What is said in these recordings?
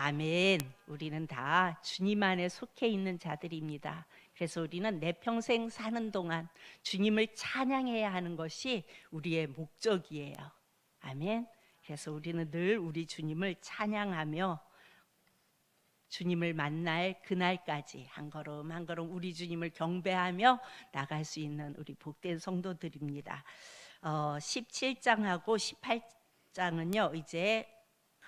아멘. 우리는 다 주님 안에 속해 있는 자들입니다. 그래서 우리는 내 평생 사는 동안 주님을 찬양해야 하는 것이 우리의 목적이에요. 아멘. 그래서 우리는 늘 우리 주님을 찬양하며 주님을 만날 그날까지 한 걸음 한 걸음 우리 주님을 경배하며 나갈 수 있는 우리 복된 성도들입니다. 17장하고 18장은요 이제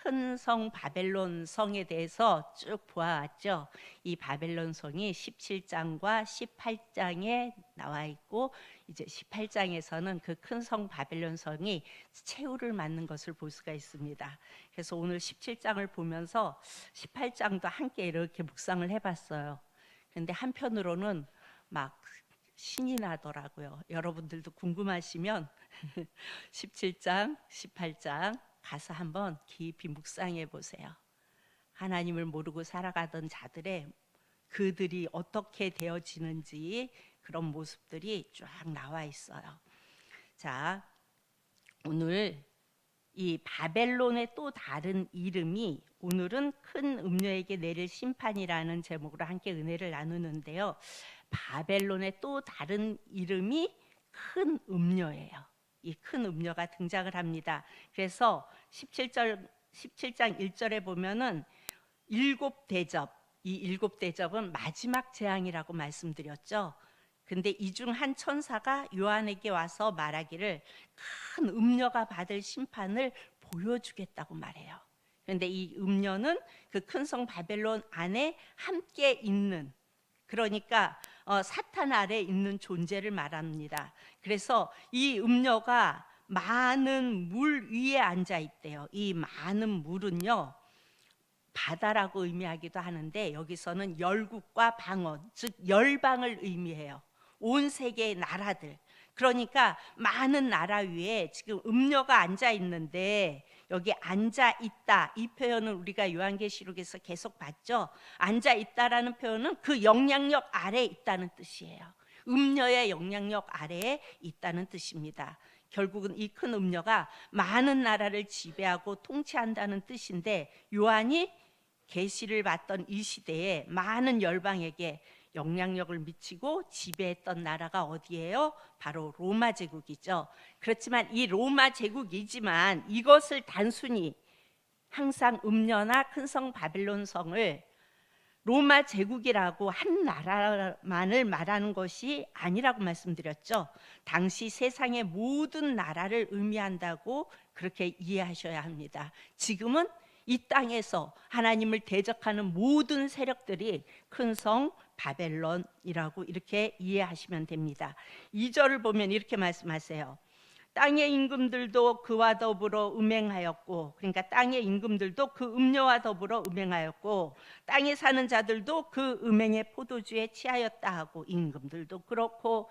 큰 성 바벨론 성에 대해서 쭉 보아왔죠. 이 바벨론 성이 17장과 18장에 나와 있고 이제 18장에서는 그 큰 성 바벨론 성이 최후를 맞는 것을 볼 수가 있습니다. 그래서 오늘 17장을 보면서 18장도 함께 이렇게 묵상을 해봤어요. 그런데 한편으로는 막 신이 나더라고요. 여러분들도 궁금하시면 17장, 18장 가서 한번 깊이 묵상해 보세요. 하나님을 모르고 살아가던 자들의 그들이 어떻게 되어지는지 그런 모습들이 쫙 나와 있어요. 자, 오늘 이 바벨론의 또 다른 이름이 오늘은 큰 음녀에게 내릴 심판이라는 제목으로 함께 은혜를 나누는데요. 바벨론의 또 다른 이름이 큰 음녀예요. 이 큰 음녀가 등장을 합니다. 그래서 17장 1절에 보면은 일곱 대접, 이 일곱 대접은 마지막 재앙이라고 말씀드렸죠. 근데 이 중 한 천사가 요한에게 와서 말하기를 큰 음녀가 받을 심판을 보여주겠다고 말해요. 그런데 이 음녀는 그 큰 성 바벨론 안에 함께 있는, 그러니까 사탄 아래 있는 존재를 말합니다. 그래서 이 음녀가 많은 물 위에 앉아 있대요. 이 많은 물은요 바다라고 의미하기도 하는데 여기서는 열국과 방언, 즉 열방을 의미해요. 온 세계의 나라들. 그러니까 많은 나라 위에 지금 음녀가 앉아 있는데 여기 앉아 있다 이 표현은 우리가 요한계시록에서 계속 봤죠. 앉아 있다라는 표현은 그 영향력 아래에 있다는 뜻이에요. 음녀의 영향력 아래에 있다는 뜻입니다. 결국은 이 큰 음녀가 많은 나라를 지배하고 통치한다는 뜻인데 요한이 계시를 받던 이 시대에 많은 열방에게 영향력을 미치고 지배했던 나라가 어디예요? 바로 로마 제국이죠. 그렇지만 이 로마 제국이지만 이것을 단순히 항상 음녀나 큰 성 바벨론 성을 로마 제국이라고 한 나라만을 말하는 것이 아니라고 말씀드렸죠. 당시 세상의 모든 나라를 의미한다고 그렇게 이해하셔야 합니다. 지금은 이 땅에서 하나님을 대적하는 모든 세력들이 큰 성 바벨론이라고 이렇게 이해하시면 됩니다. 2절을 보면 이렇게 말씀하세요. 땅의 임금들도 그와 더불어 음행하였고, 그러니까 땅의 임금들도 그 음녀와 더불어 음행하였고, 땅에 사는 자들도 그 음행의 포도주에 취하였다 하고, 임금들도 그렇고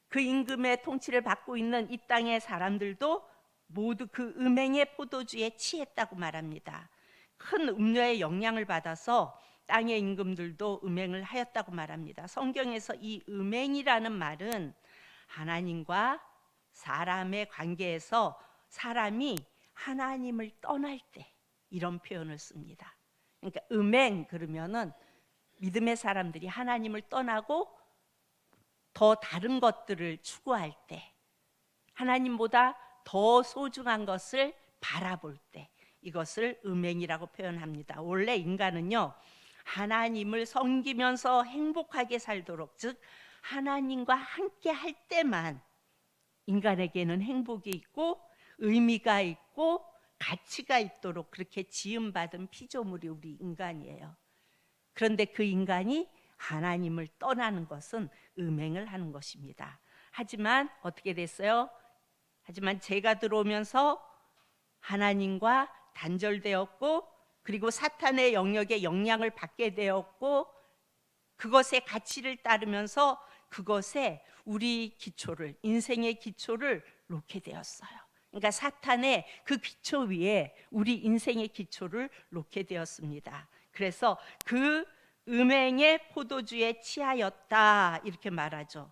그 임금의 통치를 받고 있는 이 땅의 사람들도 모두 그 음행의 포도주에 취했다고 말합니다. 큰 음녀의 영향을 받아서 땅의 임금들도 음행을 하였다고 말합니다. 성경에서 이 음행이라는 말은 하나님과 사람의 관계에서 사람이 하나님을 떠날 때 이런 표현을 씁니다. 그러니까 음행 그러면은 믿음의 사람들이 하나님을 떠나고 더 다른 것들을 추구할 때, 하나님보다 더 소중한 것을 바라볼 때 이것을 음행이라고 표현합니다. 원래 인간은요 하나님을 섬기면서 행복하게 살도록, 즉 하나님과 함께 할 때만 인간에게는 행복이 있고 의미가 있고 가치가 있도록 그렇게 지음받은 피조물이 우리 인간이에요. 그런데 그 인간이 하나님을 떠나는 것은 음행을 하는 것입니다. 하지만 어떻게 됐어요? 하지만 죄가 들어오면서 하나님과 단절되었고, 그리고 사탄의 영역에 영향을 받게 되었고, 그것의 가치를 따르면서 그것에 우리 기초를, 인생의 기초를 놓게 되었어요. 그러니까 사탄의 그 기초 위에 우리 인생의 기초를 놓게 되었습니다. 그래서 그 음행의 포도주에 취하였다 이렇게 말하죠.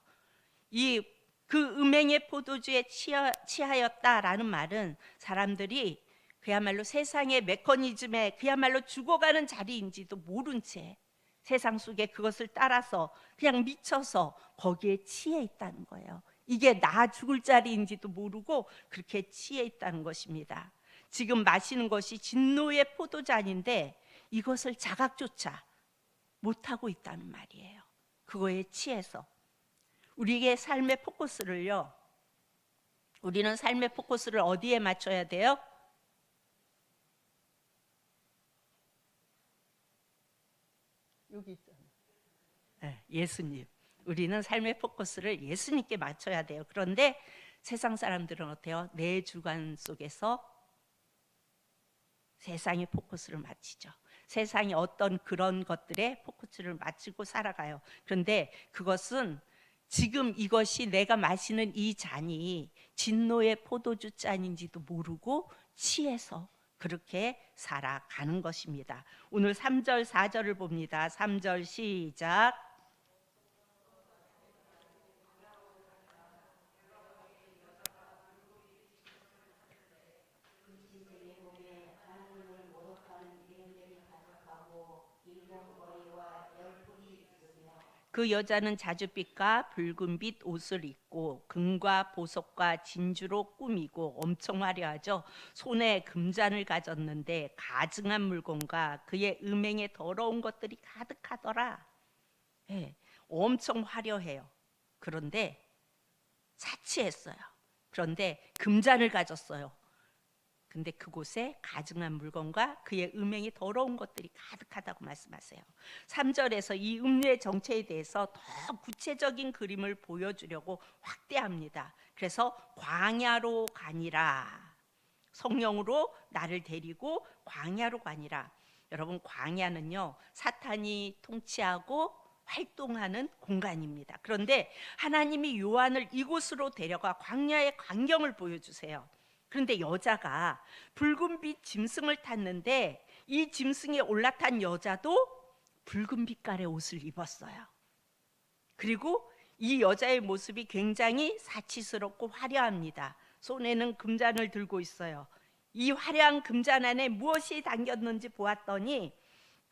그 음행의 포도주에 취하였다라는 말은 사람들이 그야말로 세상의 메커니즘에 그야말로 죽어가는 자리인지도 모른 채 세상 속에 그것을 따라서 그냥 미쳐서 거기에 치에 있다는 거예요. 이게 나 죽을 자리인지도 모르고 그렇게 치에 있다는 것입니다. 지금 마시는 것이 진노의 포도잔인데 이것을 자각조차 못하고 있다는 말이에요. 그거에 치해서 우리의 삶의 포커스를요, 우리는 삶의 포커스를 어디에 맞춰야 돼요? 여기 있잖아요. 네, 예수님. 우리는 삶의 포커스를 예수님께 맞춰야 돼요. 그런데 세상 사람들은 어때요? 내 주관 속에서 세상의 포커스를 맞추죠. 세상이 어떤 그런 것들에 포커스를 맞추고 살아가요. 그런데 그것은 지금 이것이 내가 마시는 이 잔이 진노의 포도주 잔인지도 모르고 취해서 그렇게 살아가는 것입니다. 오늘 3절 4절을 봅니다. 3절 시작. 그 여자는 자줏빛과 붉은빛 옷을 입고 금과 보석과 진주로 꾸미고 엄청 화려하죠. 손에 금잔을 가졌는데 가증한 물건과 그의 음행에 더러운 것들이 가득하더라. 네, 엄청 화려해요. 그런데 사치했어요. 그런데 금잔을 가졌어요. 근데 그곳에 가증한 물건과 그의 음행이 더러운 것들이 가득하다고 말씀하세요. 3절에서 이 음료의 정체에 대해서 더 구체적인 그림을 보여주려고 확대합니다. 그래서 광야로 가니라. 성령으로 나를 데리고 광야로 가니라. 여러분, 광야는요, 사탄이 통치하고 활동하는 공간입니다. 그런데 하나님이 요한을 이곳으로 데려가 광야의 광경을 보여주세요. 그런데 여자가 붉은빛 짐승을 탔는데 이 짐승에 올라탄 여자도 붉은 빛깔의 옷을 입었어요. 그리고 이 여자의 모습이 굉장히 사치스럽고 화려합니다. 손에는 금잔을 들고 있어요. 이 화려한 금잔 안에 무엇이 담겼는지 보았더니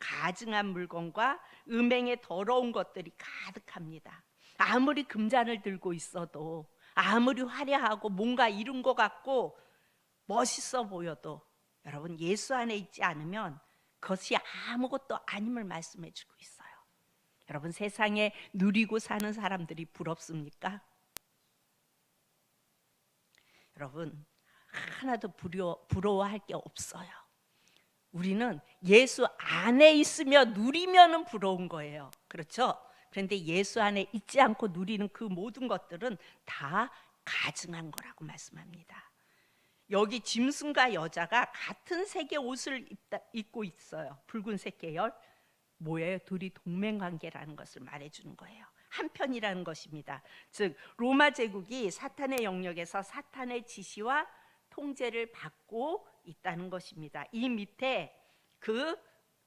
가증한 물건과 음행의 더러운 것들이 가득합니다. 아무리 금잔을 들고 있어도, 아무리 화려하고 뭔가 이룬 것 같고 멋있어 보여도 여러분, 예수 안에 있지 않으면 그것이 아무것도 아님을 말씀해 주고 있어요. 여러분, 세상에 누리고 사는 사람들이 부럽습니까? 여러분, 하나도 부러워할 게 없어요. 우리는 예수 안에 있으며 누리면은 부러운 거예요. 그렇죠? 그런데 예수 안에 있지 않고 누리는 그 모든 것들은 다 가증한 거라고 말씀합니다. 여기 짐승과 여자가 같은 색의 옷을 입고 있어요. 붉은색 계열. 뭐예요? 둘이 동맹관계라는 것을 말해주는 거예요. 한편이라는 것입니다. 즉 로마 제국이 사탄의 영역에서 사탄의 지시와 통제를 받고 있다는 것입니다. 이 밑에 그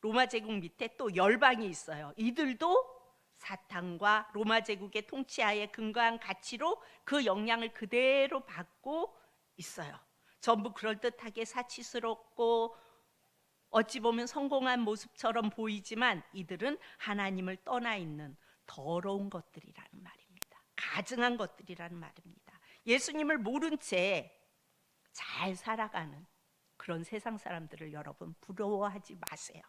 로마 제국 밑에 또 열방이 있어요. 이들도 사탄과 로마 제국의 통치하에 근거한 가치로 그 영향을 그대로 받고 있어요. 전부 그럴듯하게 사치스럽고 어찌 보면 성공한 모습처럼 보이지만 이들은 하나님을 떠나 있는 더러운 것들이라는 말입니다. 가증한 것들이라는 말입니다. 예수님을 모른 채 잘 살아가는 그런 세상 사람들을 여러분 부러워하지 마세요.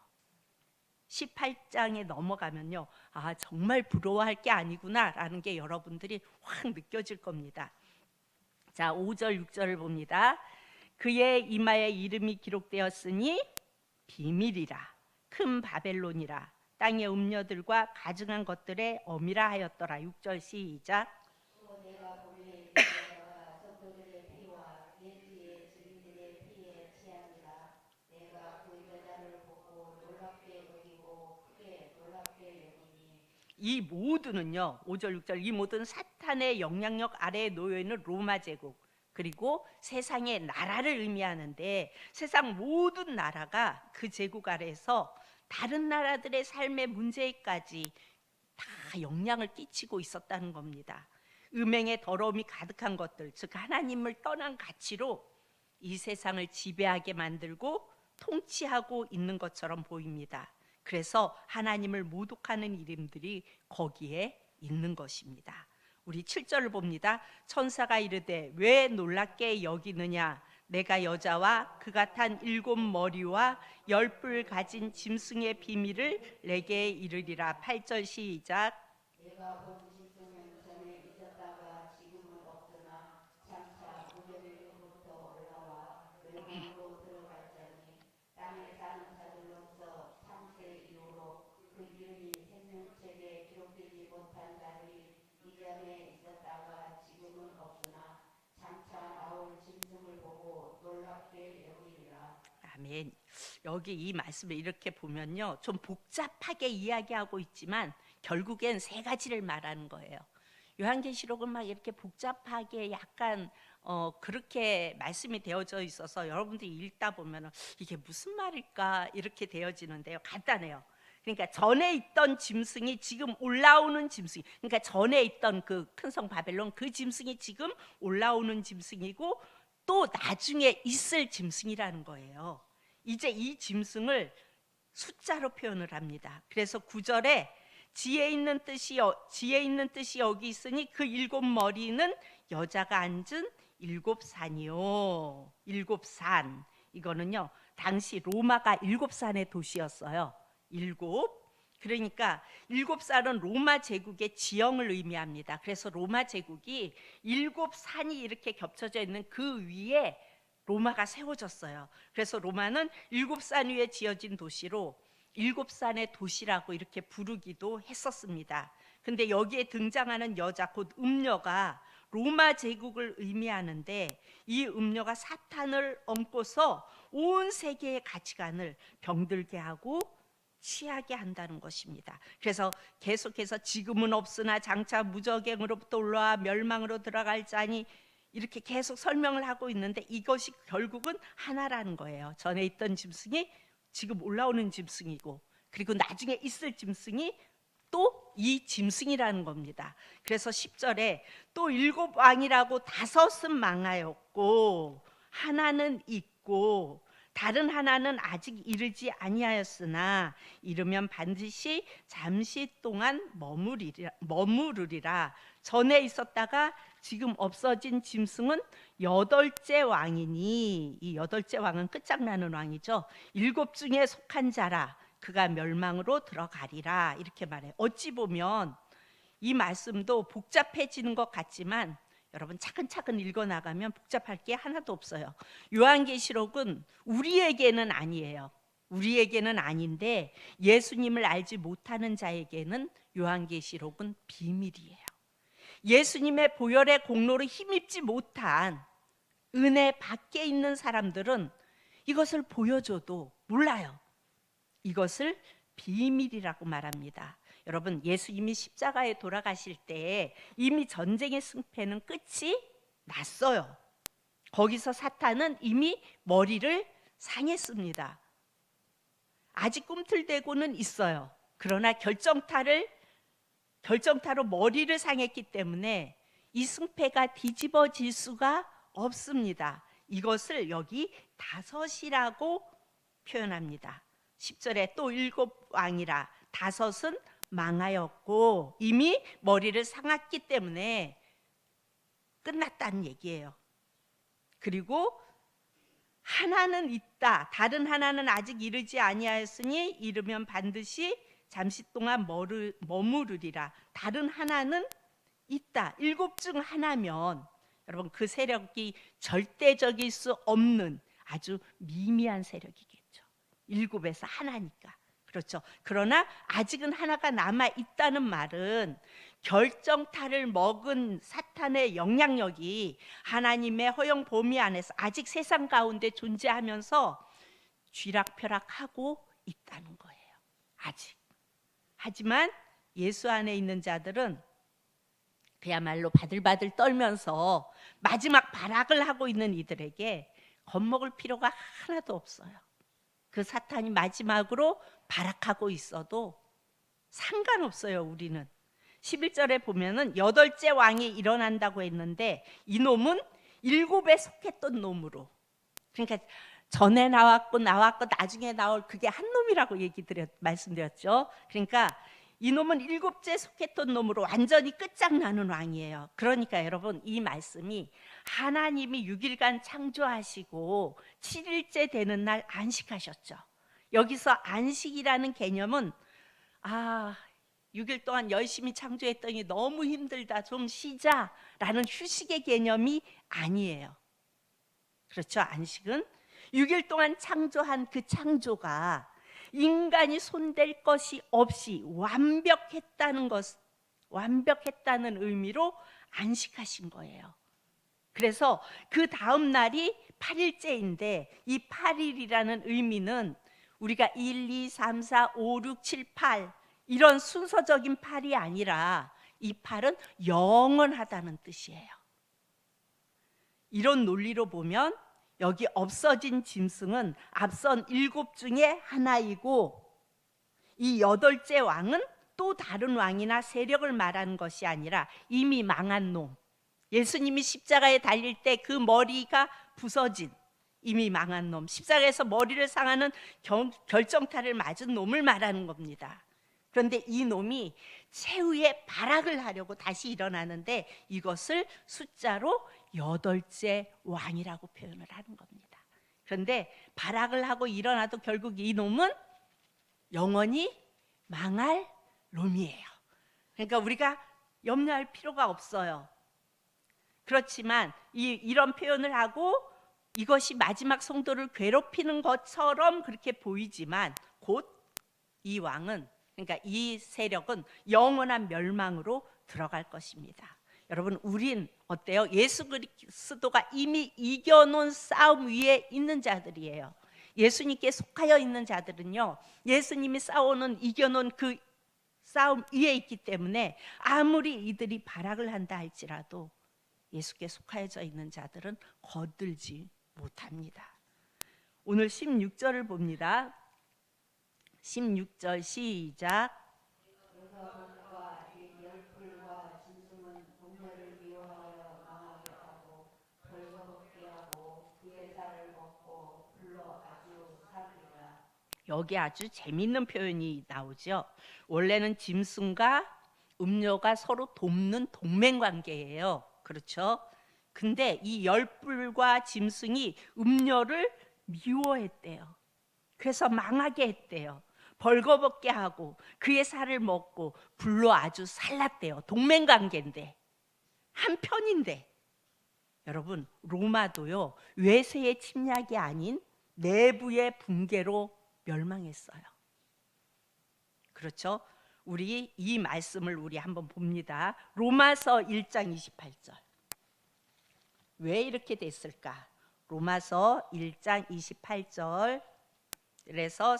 18장에 넘어가면요, 아, 정말 부러워할 게 아니구나 라는 게 여러분들이 확 느껴질 겁니다. 자, 5절 6절을 봅니다. 그의 이마에 이름이 기록되었으니 비밀이라, 큰 바벨론이라, 땅의 음녀들과 가증한 것들의 어미라 하였더라. 6절 시작. 이 모두는요, 5절 6절, 이 모든 사탄의 영향력 아래에 놓여 있는 로마 제국, 그리고 세상의 나라를 의미하는데 세상 모든 나라가 그 제국 아래에서 다른 나라들의 삶의 문제까지 다 영향을 끼치고 있었다는 겁니다. 음행의 더러움이 가득한 것들, 즉 하나님을 떠난 가치로 이 세상을 지배하게 만들고 통치하고 있는 것처럼 보입니다. 그래서 하나님을 모독하는 이름들이 거기에 있는 것입니다. 우리 7절을 봅니다. 천사가 이르되 왜 놀랍게 여기느냐, 내가 여자와 그가 탄 7머리와 10뿔 가진 짐승의 비밀을 내게 이르리라. 8절 시작. 내가 본 짐승은 전에 있었다가 지금은 없으나 장차 무저리로부터 올라와 멸망으로 들어갈 자니 땅에 사는 자들로서 창세 이후로 그 이름이 생명책에 기록되지 못한 자들이 이전에 있었다가 지금은 없으나 장차 나올 짐승을 보고 놀랍게 여기리라. 아멘. 여기 이 말씀을 이렇게 보면요, 좀 복잡하게 이야기하고 있지만 결국엔 세 가지를 말하는 거예요. 요한계시록은 막 이렇게 복잡하게 약간 그렇게 말씀이 되어져 있어서 여러분들이 읽다 보면 이게 무슨 말일까 이렇게 되어지는데요. 간단해요. 그러니까 전에 있던 짐승이 지금 올라오는 짐승, 그러니까 전에 있던 그 큰 성 바벨론 그 짐승이 지금 올라오는 짐승이고 또 나중에 있을 짐승이라는 거예요. 이제 이 짐승을 숫자로 표현을 합니다. 그래서 9절에 지혜 있는 뜻이 여기 있으니 그 7머리는 여자가 앉은 7산이요. 7산. 이거는요, 당시 로마가 7산의 도시였어요. 7. 그러니까 7산은 로마 제국의 지형을 의미합니다. 그래서 로마 제국이 7산이 이렇게 겹쳐져 있는 그 위에 로마가 세워졌어요. 그래서 로마는 7산 위에 지어진 도시로 7산의 도시라고 이렇게 부르기도 했었습니다. 근데 여기에 등장하는 여자, 곧 음녀가 로마 제국을 의미하는데, 이 음녀가 사탄을 얹고서 온 세계의 가치관을 병들게 하고 취하게 한다는 것입니다. 그래서 계속해서 지금은 없으나 장차 무저갱으로부터 올라와 멸망으로 들어갈 자니 이렇게 계속 설명을 하고 있는데, 이것이 결국은 하나라는 거예요. 전에 있던 짐승이 지금 올라오는 짐승이고, 그리고 나중에 있을 짐승이 또 이 짐승이라는 겁니다. 그래서 10절에 또 7왕이라고 5은 망하였고 하나는 있고 다른 하나는 아직 이르지 아니하였으나 이르면 반드시 잠시 동안 머무르리라. 전에 있었다가 지금 없어진 짐승은 8째 왕이니, 이 8째 왕은 끝장나는 왕이죠. 7 중에 속한 자라. 그가 멸망으로 들어가리라. 이렇게 말해요. 어찌 보면 이 말씀도 복잡해지는 것 같지만 여러분 차근차근 읽어나가면 복잡할 게 하나도 없어요. 요한계시록은 우리에게는 아니에요. 우리에게는 아닌데 예수님을 알지 못하는 자에게는 요한계시록은 비밀이에요. 예수님의 보혈의 공로를 힘입지 못한 은혜 밖에 있는 사람들은 이것을 보여줘도 몰라요. 이것을 비밀이라고 말합니다. 여러분, 예수님이 십자가에 돌아가실 때 이미 전쟁의 승패는 끝이 났어요. 거기서 사탄은 이미 머리를 상했습니다. 아직 꿈틀대고는 있어요. 그러나 결정타로 머리를 상했기 때문에 이 승패가 뒤집어질 수가 없습니다. 이것을 여기 5이라고 표현합니다. 10절에 또 7왕이라 5은 망하였고 이미 머리를 상했기 때문에 끝났다는 얘기예요. 그리고 하나는 있다. 다른 하나는 아직 이르지 아니하였으니 이르면 반드시 잠시 동안 머무르리라. 다른 하나는 있다. 7 중 하나면 여러분 그 세력이 절대적일 수 없는 아주 미미한 세력이겠죠. 7에서 하나니까. 그렇죠. 그러나 아직은 하나가 남아 있다는 말은 결정타를 먹은 사탄의 영향력이 하나님의 허용 범위 안에서 아직 세상 가운데 존재하면서 쥐락펴락하고 있다는 거예요. 아직. 하지만 예수 안에 있는 자들은 그야말로 바들바들 떨면서 마지막 발악을 하고 있는 이들에게 겁먹을 필요가 하나도 없어요. 그 사탄이 마지막으로 발악하고 있어도 상관없어요. 우리는 11절에 보면은 8째 왕이 일어난다고 했는데 이 놈은 7에 속했던 놈으로 그러니까 전에 나왔고 나중에 나올 그게 한 놈이라고 말씀드렸죠. 그러니까 이 놈은 일곱째 속했던 놈으로 완전히 끝장나는 왕이에요. 그러니까 여러분, 이 말씀이 하나님이 6일간 창조하시고 7일째 되는 날 안식하셨죠. 여기서 안식이라는 개념은 6일 동안 열심히 창조했더니 너무 힘들다, 좀 쉬자라는 휴식의 개념이 아니에요. 그렇죠? 안식은 6일 동안 창조한 그 창조가 인간이 손댈 것이 없이 완벽했다는 의미로 안식하신 거예요. 그래서 그 다음 날이 8일째인데 이 8일이라는 의미는 우리가 1, 2, 3, 4, 5, 6, 7, 8 이런 순서적인 8이 아니라 이 8은 영원하다는 뜻이에요. 이런 논리로 보면 여기 없어진 짐승은 앞선 7 중에 하나이고, 이 8째 왕은 또 다른 왕이나 세력을 말하는 것이 아니라 이미 망한 놈, 예수님이 십자가에 달릴 때 그 머리가 부서진 이미 망한 놈, 십자가에서 머리를 상하는 결정타를 맞은 놈을 말하는 겁니다. 그런데 이 놈이 최후의 발악을 하려고 다시 일어나는데 이것을 숫자로 8째 왕이라고 표현을 하는 겁니다. 그런데 발악을 하고 일어나도 결국 이 놈은 영원히 망할 놈이에요. 그러니까 우리가 염려할 필요가 없어요. 그렇지만 이런 표현을 하고 이것이 마지막 성도를 괴롭히는 것처럼 그렇게 보이지만 곧 이 왕은, 그러니까 이 세력은 영원한 멸망으로 들어갈 것입니다. 여러분, 우린 어때요? 예수 그리스도가 이미 이겨놓은 싸움 위에 있는 자들이에요. 예수님께 속하여 있는 자들은요, 예수님이 이겨놓은 그 싸움 위에 있기 때문에 아무리 이들이 발악을 한다 할지라도 예수께 속하여져 있는 자들은 거들지 못합니다. 오늘 16절을 봅니다. 16절 시작. 열풀과 짐승은 동료를 미워하여 망하게 하고 벌거벗게 하고 그의 살을 먹고 불러 아주 살리라. 여기 아주 재미있는 표현이 나오죠. 원래는 짐승과 음료가 서로 돕는 동맹 관계예요. 그렇죠? 근데 이 열불과 짐승이 음료를 미워했대요. 그래서 망하게 했대요. 벌거벗게 하고 그의 살을 먹고 불로 아주 살랐대요. 동맹 관계인데, 한 편인데. 여러분, 로마도요, 외세의 침략이 아닌 내부의 붕괴로 멸망했어요. 그렇죠? 우리 이 말씀을 한번 봅니다. 로마서 1장 28절. 왜 이렇게 됐을까? 로마서 1장 28절 그래서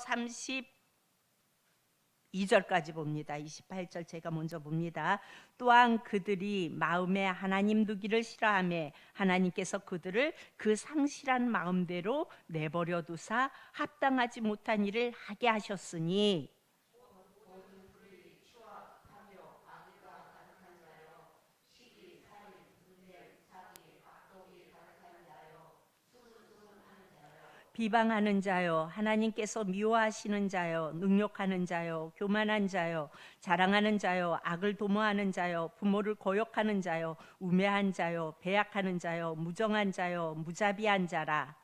32절까지 봅니다. 28절 제가 먼저 봅니다. 또한 그들이 마음에 하나님 두기를 싫어하며 하나님께서 그들을 그 상실한 마음대로 내버려 두사 합당하지 못한 일을 하게 하셨으니, 비방하는 자요, 하나님께서 미워하시는 자요, 능욕하는 자요, 교만한 자요, 자랑하는 자요, 악을 도모하는 자요, 부모를 거역하는 자요, 우매한 자요, 배약하는 자요, 무정한 자요, 무자비한 자라.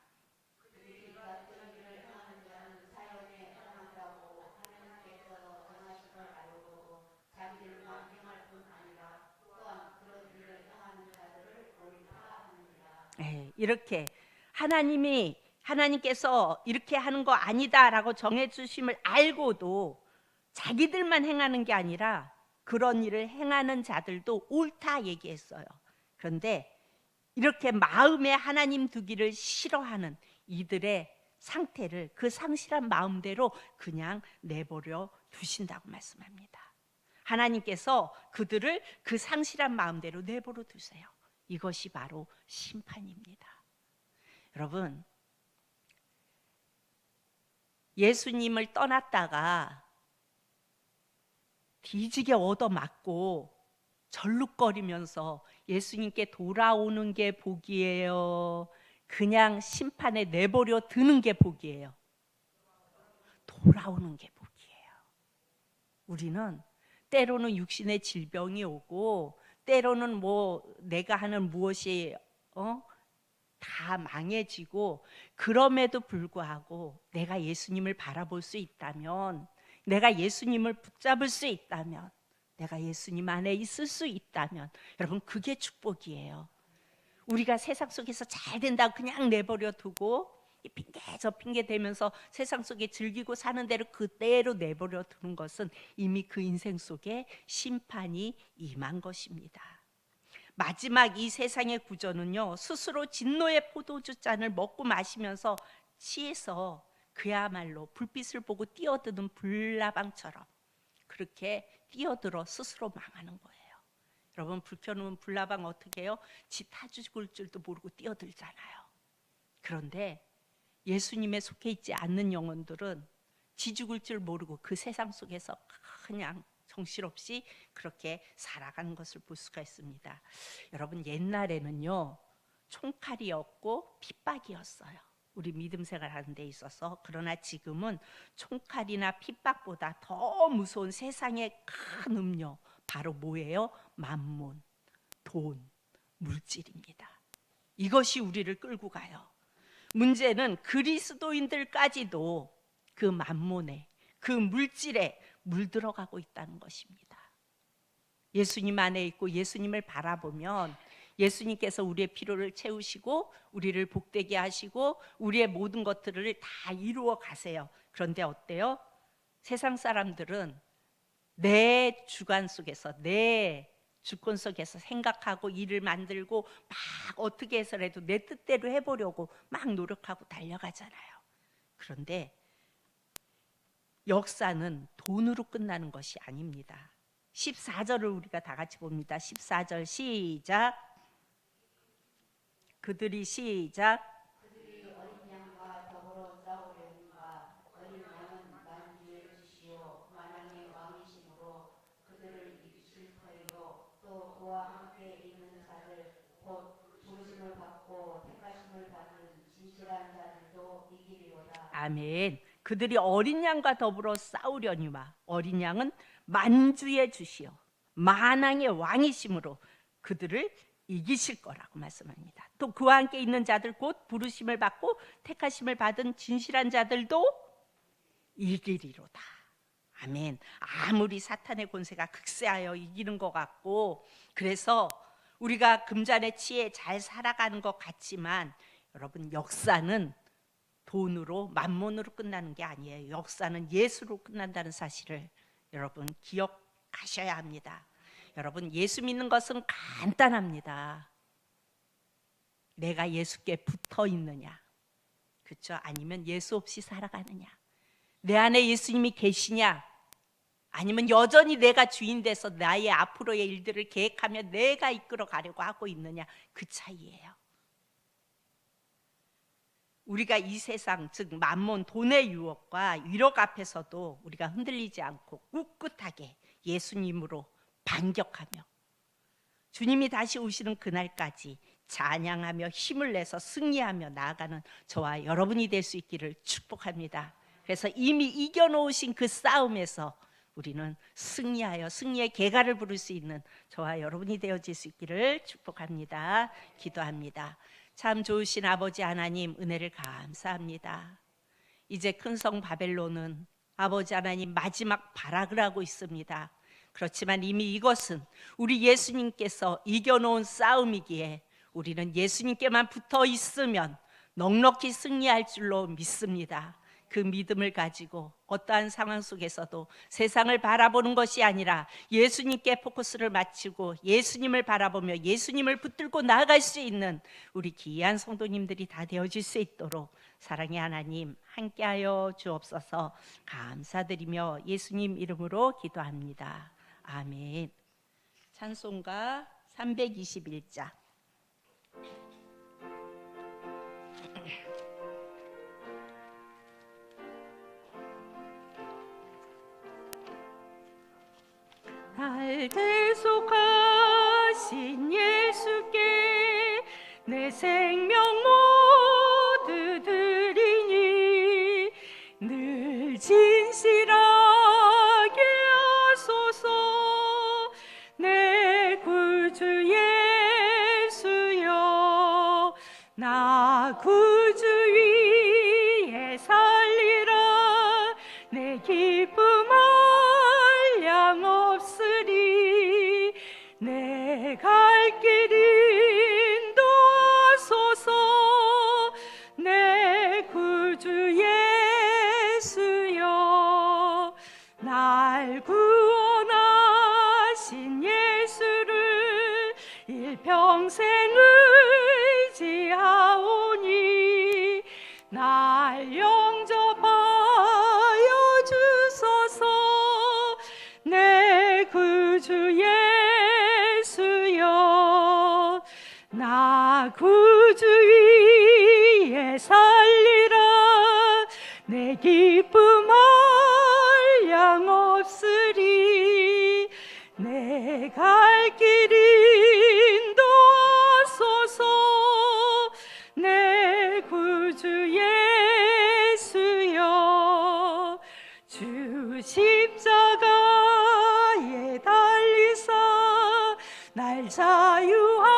이렇게 하나님께서 이렇게 하는 거 아니다라고 정해주심을 알고도 자기들만 행하는 게 아니라 그런 일을 행하는 자들도 옳다 얘기했어요. 그런데 이렇게 마음에 하나님 두기를 싫어하는 이들의 상태를 그 상실한 마음대로 그냥 내버려 두신다고 말씀합니다. 하나님께서 그들을 그 상실한 마음대로 내버려 두세요. 이것이 바로 심판입니다. 여러분, 예수님을 떠났다가 뒤지게 얻어맞고 절룩거리면서 예수님께 돌아오는 게 복이에요, 그냥 심판에 내버려 두는 게 복이에요. 돌아오는 게 복이에요. 우리는 때로는 육신의 질병이 오고 때로는 내가 하는 무엇이 다 망해지고, 그럼에도 불구하고 내가 예수님을 바라볼 수 있다면, 내가 예수님을 붙잡을 수 있다면, 내가 예수님 안에 있을 수 있다면, 여러분 그게 축복이에요. 우리가 세상 속에서 잘 된다고 그냥 내버려 두고 이 핑계 저 핑계 대면서 세상 속에 즐기고 사는 대로 그대로 내버려 두는 것은 이미 그 인생 속에 심판이 임한 것입니다. 마지막 이 세상의 구조는요, 스스로 진노의 포도주 잔을 먹고 마시면서 취해서 그야말로 불빛을 보고 뛰어드는 불나방처럼 그렇게 뛰어들어 스스로 망하는 거예요. 여러분, 불 켜놓은 불나방 어떻게 해요? 지 타 죽을 줄도 모르고 뛰어들잖아요. 그런데 예수님에 속해 있지 않는 영혼들은 지 죽을 줄 모르고 그 세상 속에서 그냥 정신없이 그렇게 살아가는 것을 볼 수가 있습니다. 여러분, 옛날에는요, 총칼이었고 핍박이었어요. 우리 믿음 생활하는 데 있어서. 그러나 지금은 총칼이나 핍박보다 더 무서운 세상의 큰 음료, 바로 뭐예요? 만몬, 돈, 물질입니다. 이것이 우리를 끌고 가요. 문제는 그리스도인들까지도 그 만몬에, 그 물질에 물들어가고 있다는 것입니다. 예수님 안에 있고 예수님을 바라보면 예수님께서 우리의 필요를 채우시고 우리를 복되게 하시고 우리의 모든 것들을 다 이루어 가세요. 그런데 어때요? 세상 사람들은 내 주관 속에서, 내 주권 속에서 생각하고 일을 만들고 막 어떻게 해서라도 내 뜻대로 해보려고 막 노력하고 달려가잖아요. 그런데 역사는 돈으로 끝나는 것이 아닙니다. 14절을 우리가 다 같이 봅니다. 14절 시작. 그들이 시작. 그들이 어린 양과 더불어 싸우려는가. 어린 양은 만주의 주시오 만왕의 왕이심으로 그들을 이기실 터이요. 또 그와 함께 있는 자들 곧 부르심을 받고 택하심을 받은 진실한 자들도 이기리로다. 아멘. 그들이 어린 양과 더불어 싸우려니와, 어린 양은 만주의 주시오 만왕의 왕이심으로 그들을 이기실 거라고 말씀합니다. 또 그와 함께 있는 자들 곧 부르심을 받고 택하심을 받은 진실한 자들도 이기리로다. 아멘. 아무리 사탄의 권세가 극세하여 이기는 것 같고, 그래서 우리가 금잔의 치에 잘 살아가는 것 같지만, 여러분, 역사는 돈으로, 만몬으로 끝나는 게 아니에요. 역사는 예수로 끝난다는 사실을 여러분 기억하셔야 합니다. 여러분, 예수 믿는 것은 간단합니다. 내가 예수께 붙어 있느냐, 그렇죠? 아니면 예수 없이 살아가느냐, 내 안에 예수님이 계시냐, 아니면 여전히 내가 주인 돼서 나의 앞으로의 일들을 계획하며 내가 이끌어 가려고 하고 있느냐, 그 차이예요. 우리가 이 세상, 즉 만몬, 돈의 유혹과 위력 앞에서도 우리가 흔들리지 않고 꿋꿋하게 예수님으로 반격하며 주님이 다시 오시는 그날까지 찬양하며 힘을 내서 승리하며 나아가는 저와 여러분이 될 수 있기를 축복합니다. 그래서 이미 이겨놓으신 그 싸움에서 우리는 승리하여 승리의 계가를 부를 수 있는 저와 여러분이 되어질 수 있기를 축복합니다. 기도합니다. 참 좋으신 아버지 하나님, 은혜를 감사합니다. 이제 큰 성 바벨론은 아버지 하나님 마지막 발악을 하고 있습니다. 그렇지만 이미 이것은 우리 예수님께서 이겨놓은 싸움이기에 우리는 예수님께만 붙어 있으면 넉넉히 승리할 줄로 믿습니다. 그 믿음을 가지고 어떠한 상황 속에서도 세상을 바라보는 것이 아니라 예수님께 포커스를 맞추고 예수님을 바라보며 예수님을 붙들고 나아갈 수 있는 우리 귀한 성도님들이 다 되어질 수 있도록 사랑의 하나님 함께하여 주옵소서. 감사드리며 예수님 이름으로 기도합니다. 아멘. 찬송가 321장. 날 대속하신 예수께 내 생명 날 영접하여 주소서. 내 구주 예수여, 나 구주 위에 살리라. 내 기쁨 한량없으리. 내 갈 길 인도하소서. 내 구주 예수여, 주 십자가에 달리사 날 자유하게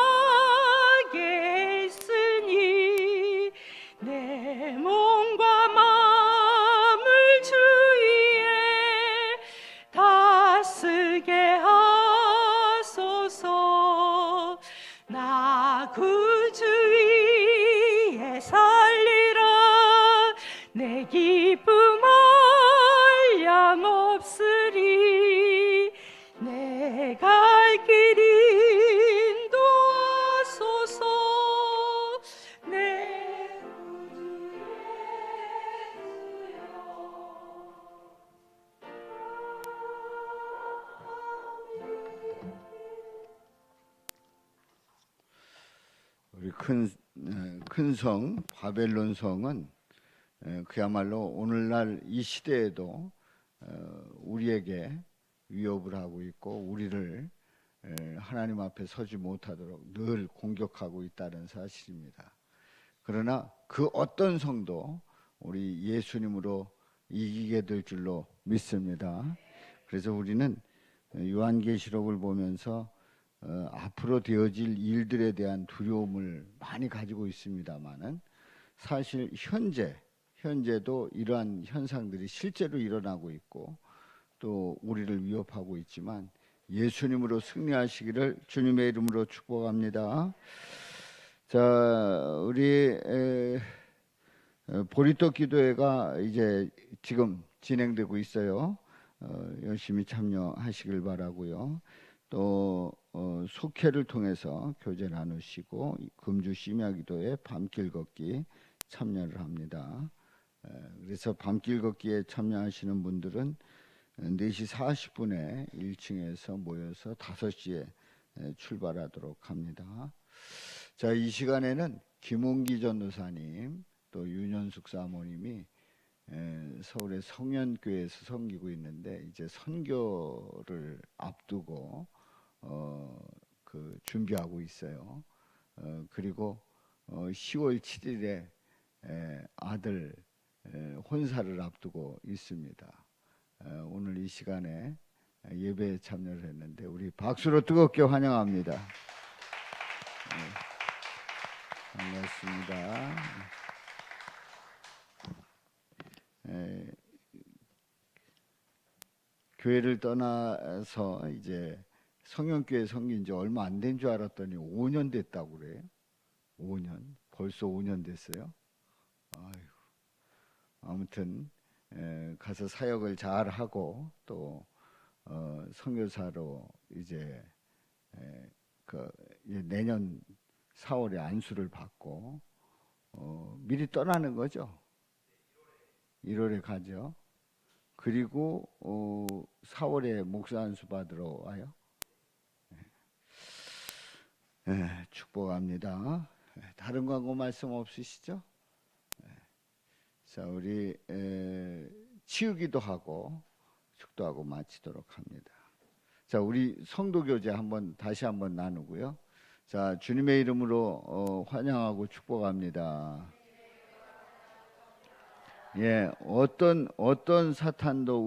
했으니 내 몸과 마음을 주 위에 다스게 하소서. 나 구주 위에 살리라. 내 기쁨 한량없으리. 내 갈 길 인도하소서. 내 구주 우리 큰 성 바벨론 성은 그야말로 오늘날 이 시대에도 우리에게 위협을 하고 있고 우리를 하나님 앞에 서지 못하도록 늘 공격하고 있다는 사실입니다. 그러나 그 어떤 성도 우리 예수님으로 이기게 될 줄로 믿습니다. 그래서 우리는 요한계시록을 보면서 앞으로 되어질 일들에 대한 두려움을 많이 가지고 있습니다만은 사실 현재도 이러한 현상들이 실제로 일어나고 있고 또 우리를 위협하고 있지만 예수님으로 승리하시기를 주님의 이름으로 축복합니다. 자, 우리 보리떡 기도회가 이제 지금 진행되고 있어요. 열심히 참여하시길 바라고요. 또 속회를 통해서 교제 나누시고 금주 심야기도에 밤길 걷기 참여를 합니다. 그래서 밤길 걷기에 참여하시는 분들은 4시 40분에 1층에서 모여서 5시에 출발하도록 합니다. 자, 이 시간에는 김홍기 전도사님 또 윤현숙 사모님이 서울의 성현교회에서 섬기고 있는데 이제 선교를 앞두고 준비하고 있어요. 그리고 10월 7일에 아들 혼사를 앞두고 있습니다. 오늘 이 시간에 예배에 참여를 했는데 우리 박수로 뜨겁게 환영합니다. 반갑습니다. 교회를 떠나서 이제 성현교회 섬긴 지 얼마 안 된 줄 알았더니 5년 됐다고 그래요. 5년. 벌써 5년 됐어요. 아이고. 아무튼 가서 사역을 잘 하고 또 선교사로 이제 내년 4월에 안수를 받고 미리 떠나는 거죠. 1월에 가죠. 그리고 4월에 목사 안수 받으러 와요. 축복합니다. 다른 광고 말씀 없으시죠? 자, 우리 치우기도 하고 축도하고 마치도록 합니다. 자, 우리 성도 교제 다시 한번 나누고요. 자, 주님의 이름으로 환영하고 축복합니다. 예, 어떤 사탄도